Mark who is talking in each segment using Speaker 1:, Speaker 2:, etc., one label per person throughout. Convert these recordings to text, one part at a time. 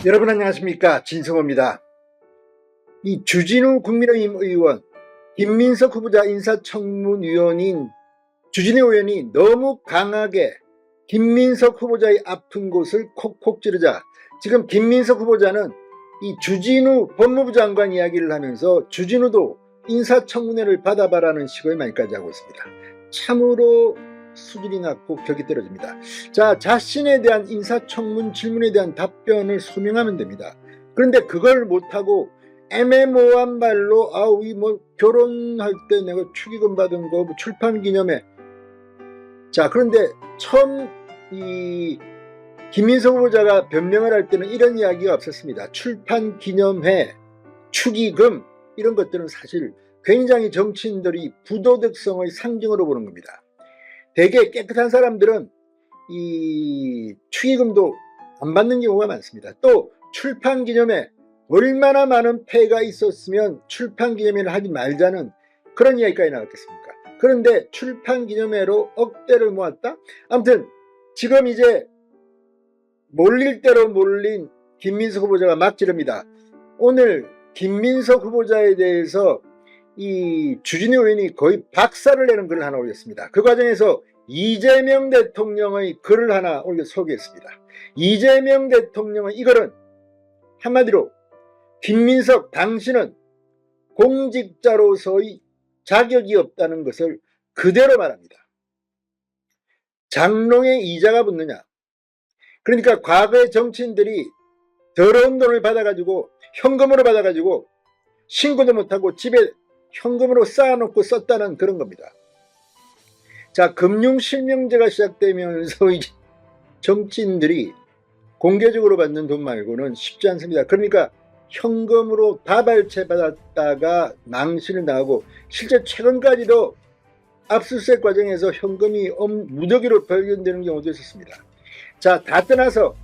Speaker 1: 여러분 안녕하십니까, 진성호입니다. 이 주진우 국민의힘 의원, 김민석 후보자 인사청문위원인 주진우 의원이 너무 강하게 김민석 후보자의 아픈 곳을 콕콕 찌르자 지금 김민석 후보자는 이 주진우 법무부 장관 이야기를 하면서 주진우도 인사청문회를 받아봐라는 식의 말까지 하고 있습니다. 참으로 수준이 낮고 격이 떨어집니다. 자, 자신에 대한 인사청문 질문에 대한 답변을 소명하면 됩니다. 그런데 그걸 못하고 애매모호한 말로 결혼할 때 내가 축의금 받은 거 출판 기념회. 자, 그런데 처음 이 김민석 후보자가 변명을 할 때는 이런 이야기가 없었습니다. 출판 기념회, 축의금 이런 것들은 사실 굉장히 정치인들이 부도덕성의 상징으로 보는 겁니다. 되게 깨끗한 사람들은 이 축의금도 안 받는 경우가 많습니다. 또 출판 기념회, 얼마나 많은 폐가 있었으면 출판 기념회를 하지 말자는 그런 이야기까지 나왔겠습니까? 그런데 출판 기념회로 억대를 모았다? 아무튼 지금 이제 몰릴 대로 몰린 김민석 후보자가 막 지릅니다. 오늘 김민석 후보자에 대해서 이 주진우 의원이 거의 박살을 내는 글을 하나 올렸습니다. 그 과정에서 이재명 대통령의 글을 하나 소개했습니다. 이재명 대통령의 이 글은 한마디로 김민석 당신은 공직자로서의 자격이 없다는 것을 그대로 말합니다. 장롱에 이자가 붙느냐. 그러니까 과거의 정치인들이 더러운 돈을 받아가지고 현금으로 받아가지고 신고도 못하고 집에 현금으로 쌓아놓고 썼다는 그런 겁니다. 자, 금융실명제가 시작되면서 정치인들이 공개적으로 받는 돈 말고는 쉽지 않습니다. 그러니까 현금으로 다발채 받았다가 망신을 당하고 실제 최근까지도 압수수색 과정에서 현금이 무더기로 발견되는 경우도 있었습니다. 자, 다 떠나서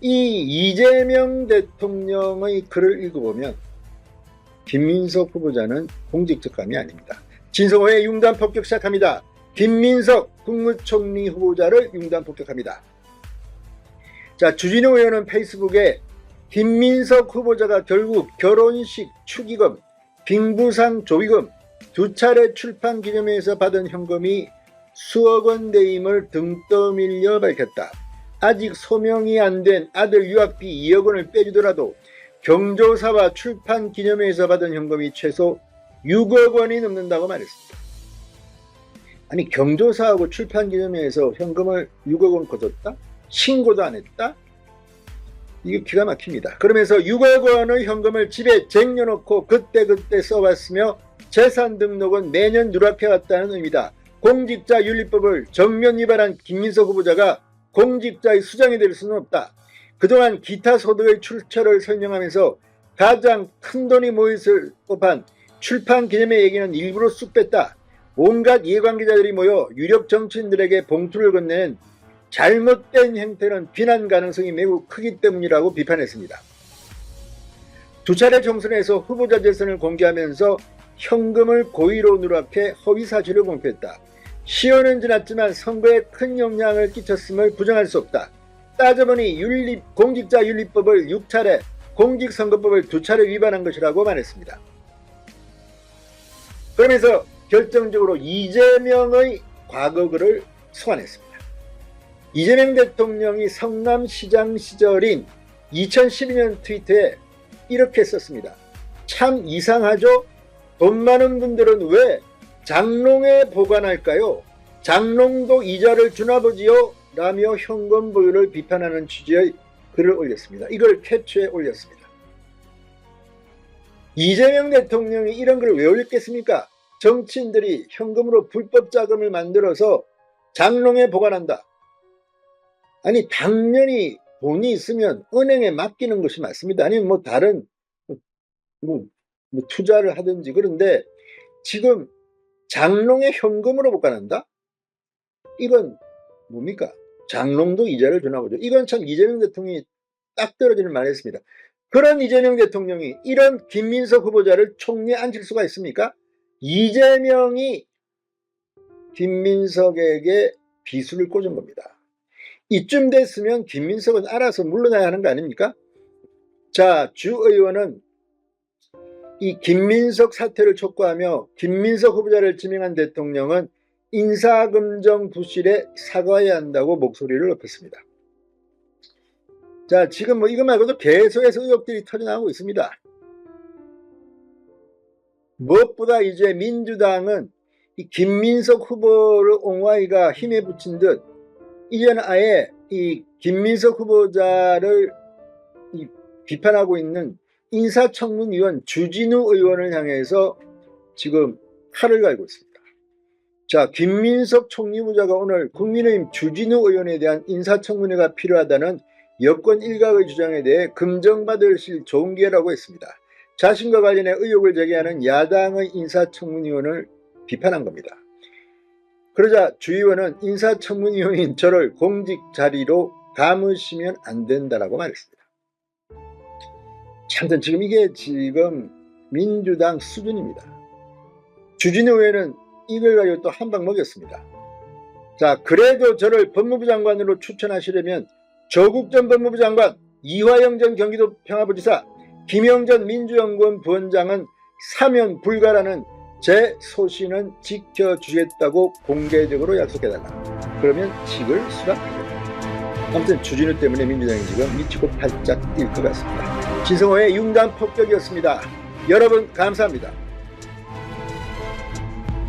Speaker 1: 이 이재명 대통령의 글을 읽어보면 김민석 후보자는 공직특감이 아닙니다. 진성호의 융단 폭격 시작합니다. 김민석 국무총리 후보자를 융단 폭격합니다. 자, 주진우 의원은 페이스북에 김민석 후보자가 결국 결혼식 축의금, 빙부상 조의금, 두 차례 출판 기념회에서 받은 현금이 수억 원대임을 등 떠밀려 밝혔다. 아직 소명이 안 된 아들 유학비 2억 원을 빼주더라도 경조사와 출판 기념회에서 받은 현금이 최소 6억 원이 넘는다고 말했습니다. 아니, 경조사하고 출판 기념회에서 현금을 6억 원 거뒀다? 신고도 안 했다? 이게 기가 막힙니다. 그러면서 6억 원의 현금을 집에 쟁여놓고 그때그때 써왔으며 재산 등록은 매년 누락해왔다는 의미다. 공직자윤리법을 정면 위반한 김민석 후보자가 공직자의 수장이 될 수는 없다. 그동안 기타 소득의 출처를 설명하면서 가장 큰 돈이 모였을 법한 출판 기념회 얘기는 일부러 쑥 뺐다. 온갖 이해관계자들이 모여 유력 정치인들에게 봉투를 건네는 잘못된 행태는 비난 가능성이 매우 크기 때문이라고 비판했습니다. 두 차례 총선에서 후보자 재산을 공개하면서 현금을 고의로 누락해 허위사실을 공표했다. 시효는 지났지만 선거에 큰 영향을 끼쳤음을 부정할 수 없다. 따져보니 공직자윤리법을 6차례, 공직선거법을 2차례 위반한 것이라고 말했습니다. 그러면서 결정적으로 이재명의 과거 글을 소환했습니다. 이재명 대통령이 성남시장 시절인 2012년 트위터에 이렇게 썼습니다. 참 이상하죠? 돈 많은 분들은 왜 장롱에 보관할까요? 장롱도 이자를 주나 보지요? 라며 현금 보유를 비판하는 취지의 글을 올렸습니다. 이걸 캡처해 올렸습니다. 이재명 대통령이 이런 글을 왜 올렸겠습니까? 정치인들이 현금으로 불법 자금을 만들어서 장롱에 보관한다. 아니, 당연히 돈이 있으면 은행에 맡기는 것이 맞습니다. 아니면 다른 투자를 하든지. 그런데 지금 장롱에 현금으로 보관한다? 이건 뭡니까? 장롱도 이자를 주나 보죠. 이건 참 이재명 대통령이 딱 떨어지는 말을 했습니다. 그런 이재명 대통령이 이런 김민석 후보자를 총리에 앉힐 수가 있습니까? 이재명이 김민석에게 비수를 꽂은 겁니다. 이쯤 됐으면 김민석은 알아서 물러나야 하는 거 아닙니까? 자, 주 의원은 이 김민석 사퇴를 촉구하며 김민석 후보자를 지명한 대통령은 인사검증 부실에 사과해야 한다고 목소리를 높였습니다. 자, 지금 뭐 이거 말고도 계속해서 의혹들이 터져나오고 있습니다. 무엇보다 이제 민주당은 이 김민석 후보를 옹호하기가 힘에 붙인 듯 이제는 아예 이 김민석 후보자를 비판하고 있는 인사청문위원 주진우 의원을 향해서 지금 칼을 갈고 있습니다. 자, 김민석 총리 후보자가 오늘 국민의힘 주진우 의원에 대한 인사청문회가 필요하다는 여권 일각의 주장에 대해 긍정받으실 좋은 기회라고 했습니다. 자신과 관련해 의혹을 제기하는 야당의 인사청문위원을 비판한 겁니다. 그러자 주 의원은 인사청문위원인 저를 공직 자리로 감으시면 안 된다라고 말했습니다. 참든 지금 이게 지금 민주당 수준입니다. 주진우 의원은 이걸 가지고 또 한 방 먹였습니다. 자, 그래도 저를 법무부 장관으로 추천하시려면 조국 전 법무부 장관, 이화영 전 경기도 평화부지사, 김영전 민주연구원 부원장은 사면 불가라는 제 소신은 지켜주겠다고 공개적으로 약속해달라. 그러면 직을 수락하겠다. 아무튼 주진우 때문에 민주당이 지금 미치고 팔짝 뛸 것 같습니다. 진성호의 융단 폭격이었습니다. 여러분 감사합니다.